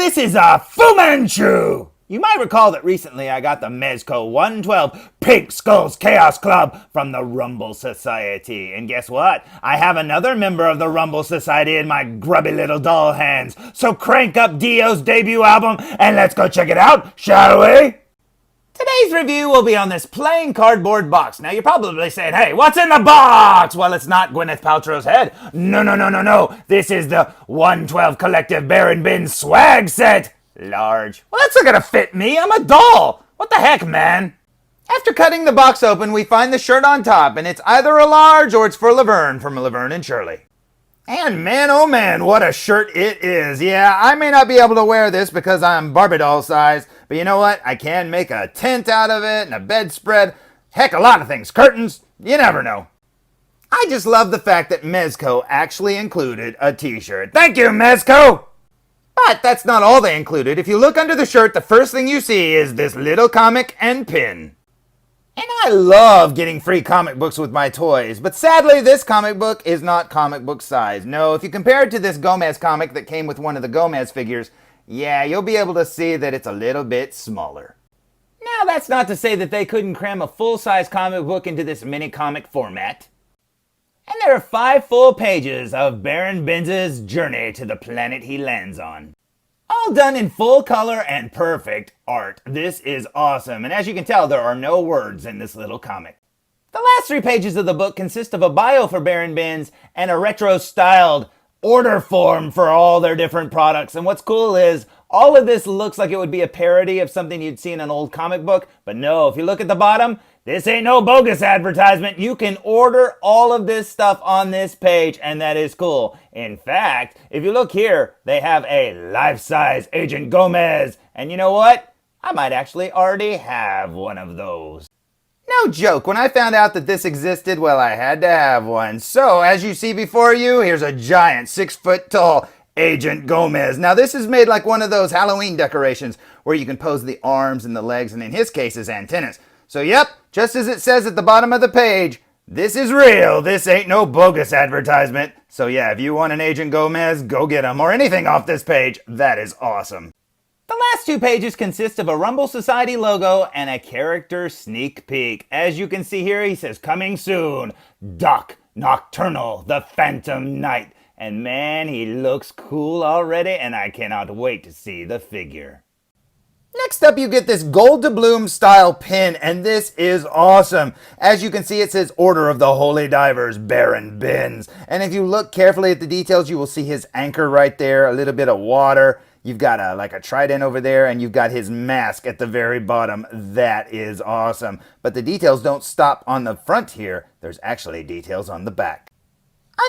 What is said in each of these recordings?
This is a Fu Manchu! You might recall that recently I got the Mezco 112 Pink Skulls Chaos Club from the Rumble Society. And guess what? I have another member of the Rumble Society in my grubby little doll hands. So crank up Dio's debut album and let's go check it out, shall we? Today's review will be on this plain cardboard box. Now you're probably saying, hey, what's in the box? Well, it's not Gwyneth Paltrow's head. No. This is the 112 Collective Baron Bin swag set. Large. Well, that's not gonna fit me. I'm a doll. What the heck, man? After cutting the box open, we find the shirt on top, and it's either a large or it's for Laverne from Laverne and Shirley. And man, oh man, what a shirt it is. Yeah, I may not be able to wear this because I'm Barbie doll size, but you know what? I can make a tent out of it and a bedspread. Heck, a lot of things. Curtains. You never know. I just love the fact that Mezco actually included a t-shirt. Thank you, Mezco! But that's not all they included. If you look under the shirt, the first thing you see is this little comic and pin. And I love getting free comic books with my toys, but sadly this comic book is not comic book size. No, if you compare it to this Gomez comic that came with one of the Gomez figures, yeah, you'll be able to see that it's a little bit smaller. Now that's not to say that they couldn't cram a full-size comic book into this mini comic format. And there are 5 full pages of Baron Bin's journey to the planet he lands on. All done in full color and perfect art. This is awesome, and as you can tell, there are no words in this little comic. The last 3 pages of the book consist of a bio for Baron Bin's and a retro-styled order form for all their different products. And what's cool is, all of this looks like it would be a parody of something you'd see in an old comic book, but no, if you look at the bottom, this ain't no bogus advertisement. You can order all of this stuff on this page, and that is cool. In fact, if you look here, they have a life-size Agent Gomez. And you know what? I might actually already have one of those. No joke, when I found out that this existed, well, I had to have one. So, as you see before you, here's a giant 6-foot-tall Agent Gomez. Now, this is made like one of those Halloween decorations where you can pose the arms and the legs, and in his case, his antennas. So, yep, just as it says at the bottom of the page, this is real. This ain't no bogus advertisement. So, yeah, if you want an Agent Gomez, go get him. Or anything off this page, that is awesome. The last 2 pages consist of a Rumble Society logo and a character sneak peek. As you can see here, he says, coming soon, Doc Nocturnal, the Phantom Knight. And man, he looks cool already, and I cannot wait to see the figure. Next up, you get this gold doubloon style pin, and this is awesome. As you can see, it says Order of the Holy Divers, Baron Bins. And if you look carefully at the details, you will see his anchor right there, a little bit of water. You've got a trident over there, and you've got his mask at the very bottom. That is awesome. But the details don't stop on the front here. There's actually details on the back.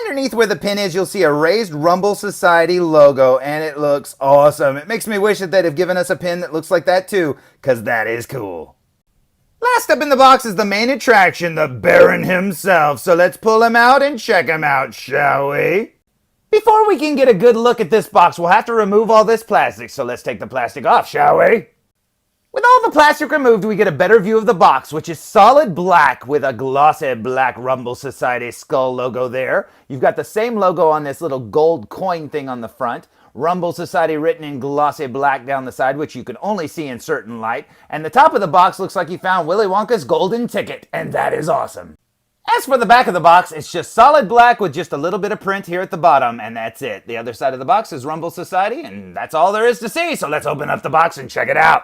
Underneath where the pin is, you'll see a raised Rumble Society logo, and it looks awesome. It makes me wish that they'd have given us a pin that looks like that too, because that is cool. Last up in the box is the main attraction, the Baron himself. So let's pull him out and check him out, shall we? Before we can get a good look at this box, we'll have to remove all this plastic, so let's take the plastic off, shall we? With all the plastic removed, we get a better view of the box, which is solid black with a glossy black Rumble Society skull logo there. You've got the same logo on this little gold coin thing on the front. Rumble Society written in glossy black down the side, which you can only see in certain light. And the top of the box looks like you found Willy Wonka's golden ticket, and that is awesome. As for the back of the box, it's just solid black with just a little bit of print here at the bottom, and that's it. The other side of the box is Rumble Society, and that's all there is to see, so let's open up the box and check it out.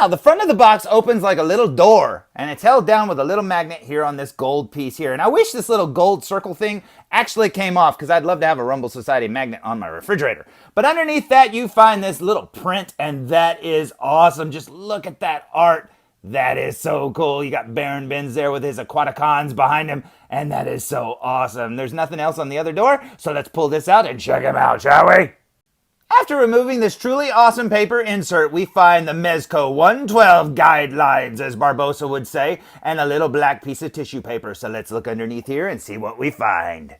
Now, the front of the box opens like a little door, and it's held down with a little magnet here on this gold piece here. And I wish this little gold circle thing actually came off, because I'd love to have a Rumble Society magnet on my refrigerator. But underneath that, you find this little print, and that is awesome. Just look at that art. That is so cool. You got Baron Bin's there with his Aquaticons behind him, and that is so awesome. There's nothing else on the other door, so let's pull this out and check him out, shall we? After removing this truly awesome paper insert, we find the Mezco 112 guidelines, as Barbosa would say, and a little black piece of tissue paper. So let's look underneath here and see what we find.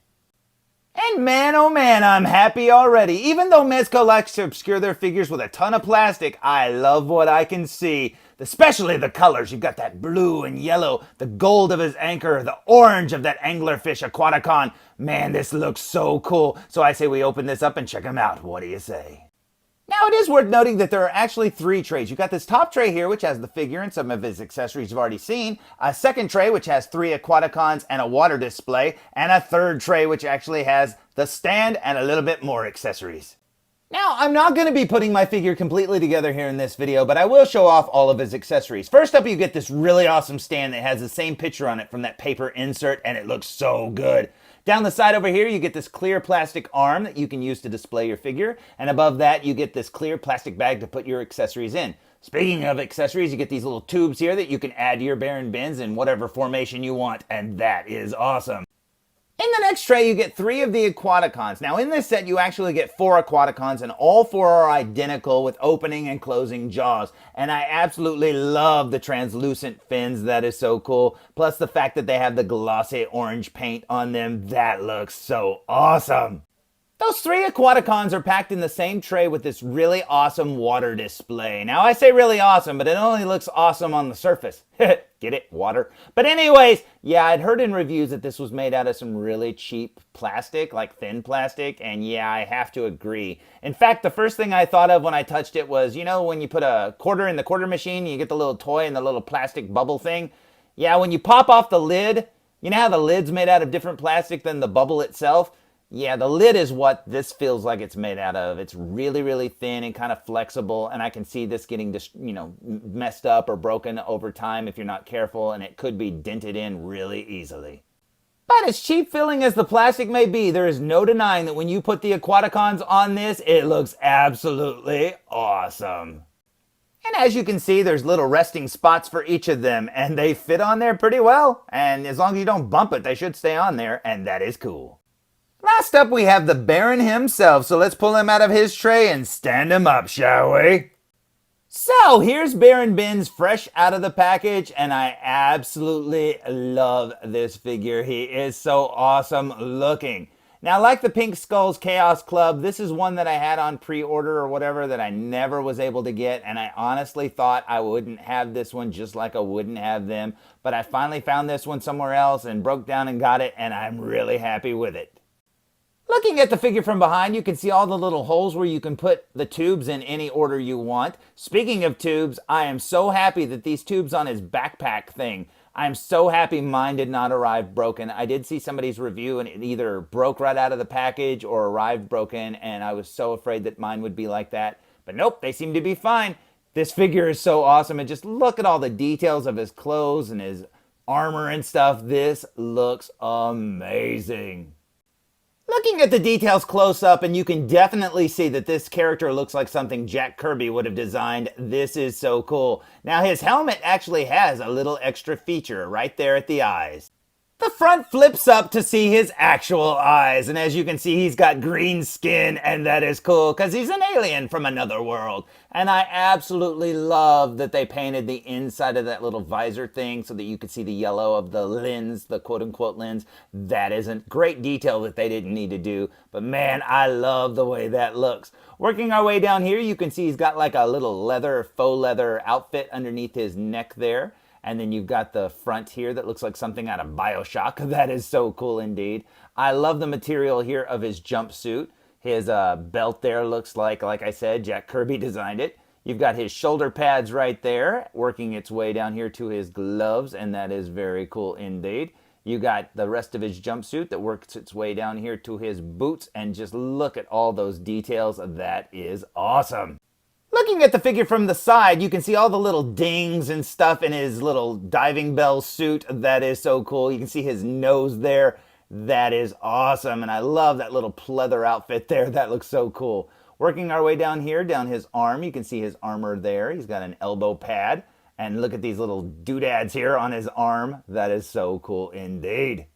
And man, oh man, I'm happy already. Even though Mezco likes to obscure their figures with a ton of plastic, I love what I can see. Especially the colors. You've got that blue and yellow, the gold of his anchor, the orange of that anglerfish Aquaticon. Man, this looks so cool. So I say we open this up and check him out. What do you say? Now, it is worth noting that there are actually 3 trays. You've got this top tray here, which has the figure and some of his accessories you've already seen. A second tray, which has 3 Aquaticons and a water display. And a third tray, which actually has the stand and a little bit more accessories. Now, I'm not going to be putting my figure completely together here in this video, but I will show off all of his accessories. First up, you get this really awesome stand that has the same picture on it from that paper insert, and it looks so good. Down the side over here, you get this clear plastic arm that you can use to display your figure, and above that, you get this clear plastic bag to put your accessories in. Speaking of accessories, you get these little tubes here that you can add to your Baron bins in whatever formation you want, and that is awesome. In the next tray, you get 3 of the Aquaticons. Now, in this set, you actually get 4 Aquaticons, and all 4 are identical with opening and closing jaws. And I absolutely love the translucent fins. That is so cool. Plus the fact that they have the glossy orange paint on them. That looks so awesome. Those 3 Aquaticons are packed in the same tray with this really awesome water display. Now, I say really awesome, but it only looks awesome on the surface. Get it? Water. But anyways, yeah, I'd heard in reviews that this was made out of some really cheap plastic, like thin plastic, and yeah, I have to agree. In fact, the first thing I thought of when I touched it was, you know, when you put a quarter in the quarter machine, you get the little toy and the little plastic bubble thing? Yeah, when you pop off the lid, you know how the lid's made out of different plastic than the bubble itself? Yeah, the lid is what this feels like it's made out of. It's really, really thin and kind of flexible, and I can see this getting just, messed up or broken over time if you're not careful, and it could be dented in really easily. But as cheap feeling as the plastic may be, there is no denying that when you put the Aquaticons on this, it looks absolutely awesome. And as you can see, there's little resting spots for each of them, and they fit on there pretty well. And as long as you don't bump it, they should stay on there, and that is cool. Last up, we have the Baron himself, so let's pull him out of his tray and stand him up, shall we? So, here's Baron Bins fresh out of the package, and I absolutely love this figure. He is so awesome looking. Now, like the Pink Skulls Chaos Club, this is one that I had on pre-order or whatever that I never was able to get, and I honestly thought I wouldn't have this one just like I wouldn't have them, but I finally found this one somewhere else and broke down and got it, and I'm really happy with it. Looking at the figure from behind, you can see all the little holes where you can put the tubes in any order you want. Speaking of tubes, I am so happy that these tubes on his backpack thing, I'm so happy mine did not arrive broken. I did see somebody's review and it either broke right out of the package or arrived broken, and I was so afraid that mine would be like that. But nope, they seem to be fine. This figure is so awesome, and just look at all the details of his clothes and his armor and stuff. This looks amazing. Looking at the details close up, and you can definitely see that this character looks like something Jack Kirby would have designed. This is so cool. Now, his helmet actually has a little extra feature right there at the eyes. The front flips up to see his actual eyes, and as you can see, he's got green skin, and that is cool because he's an alien from another world. And I absolutely love that they painted the inside of that little visor thing so that you could see the yellow of the lens, the quote-unquote lens. That is a great detail that they didn't need to do, but man, I love the way that looks. Working our way down here, you can see he's got like a little faux leather outfit underneath his neck there. And then you've got the front here that looks like something out of BioShock. That is so cool indeed. I love the material here of his jumpsuit. His belt there looks like I said, Jack Kirby designed it. You've got his shoulder pads right there, working its way down here to his gloves, and that is very cool indeed. You got the rest of his jumpsuit that works its way down here to his boots, and just look at all those details. That is awesome. Looking at the figure from the side, you can see all the little dings and stuff in his little diving bell suit. That is so cool. You can see his nose there. That is awesome. And I love that little pleather outfit there. That looks so cool. Working our way down here, down his arm, you can see his armor there. He's got an elbow pad. And look at these little doodads here on his arm. That is so cool indeed.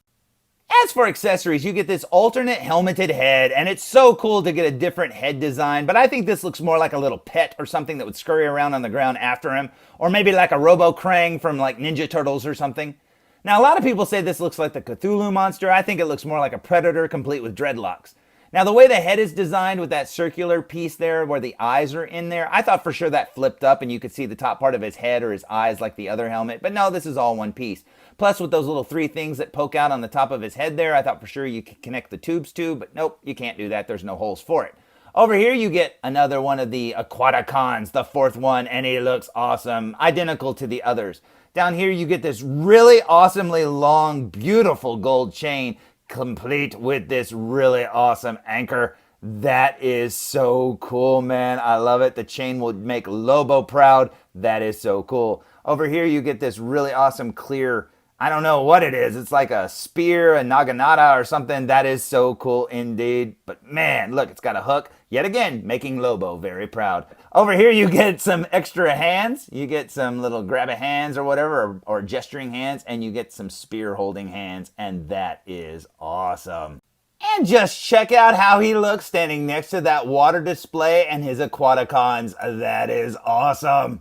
As for accessories, you get this alternate helmeted head, and it's so cool to get a different head design, but I think this looks more like a little pet or something that would scurry around on the ground after him, or maybe like a Robo-Krang from like Ninja Turtles or something. Now, a lot of people say this looks like the Cthulhu monster. I think it looks more like a predator complete with dreadlocks. Now, the way the head is designed with that circular piece there where the eyes are in there, I thought for sure that flipped up and you could see the top part of his head or his eyes like the other helmet, but no, this is all one piece. Plus, with those little 3 things that poke out on the top of his head there, I thought for sure you could connect the tubes to, but nope, you can't do that. There's no holes for it. Over here you get another one of the Aquaticons, the 4th one, and he looks awesome, identical to the others. Down here you get this really awesomely long, beautiful gold chain, complete with this really awesome anchor. That is so cool, man. I love it. The chain will make Lobo proud. That is so cool. Over here you get this really awesome clear, I don't know what it is. It's like a spear, a naginata or something. That is so cool indeed. But man, look, it's got a hook. Yet again, making Lobo very proud. Over here you get some extra hands. You get some little grab a hands or whatever, or gesturing hands, and you get some spear holding hands, and that is awesome. And just check out how he looks standing next to that water display and his Aquaticons. That is awesome.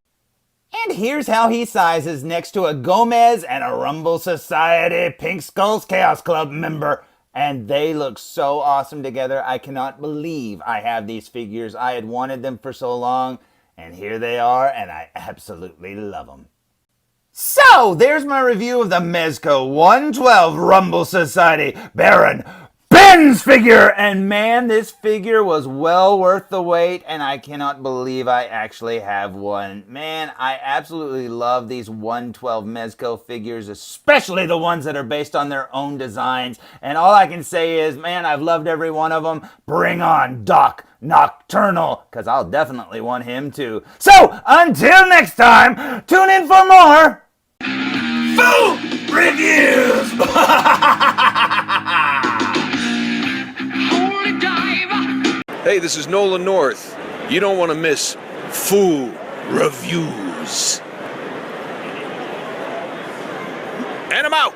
And here's how he sizes next to a Gomez and a Rumble Society Pink Skulls Chaos Club member. And they look so awesome together. I cannot believe I have these figures. I had wanted them for so long. And here they are, and I absolutely love them. So, there's my review of the Mezco 112 Rumble Society Baron Ben's figure, and man, this figure was well worth the wait, and I cannot believe I actually have one. Man, I absolutely love these 112 Mezco figures, especially the ones that are based on their own designs, and all I can say is, man, I've loved every one of them. Bring on Doc Nocturnal, because I'll definitely want him too. So, until next time, tune in for more food reviews! Hey, this is Nolan North. You don't want to miss Foo Reviews. And I'm out.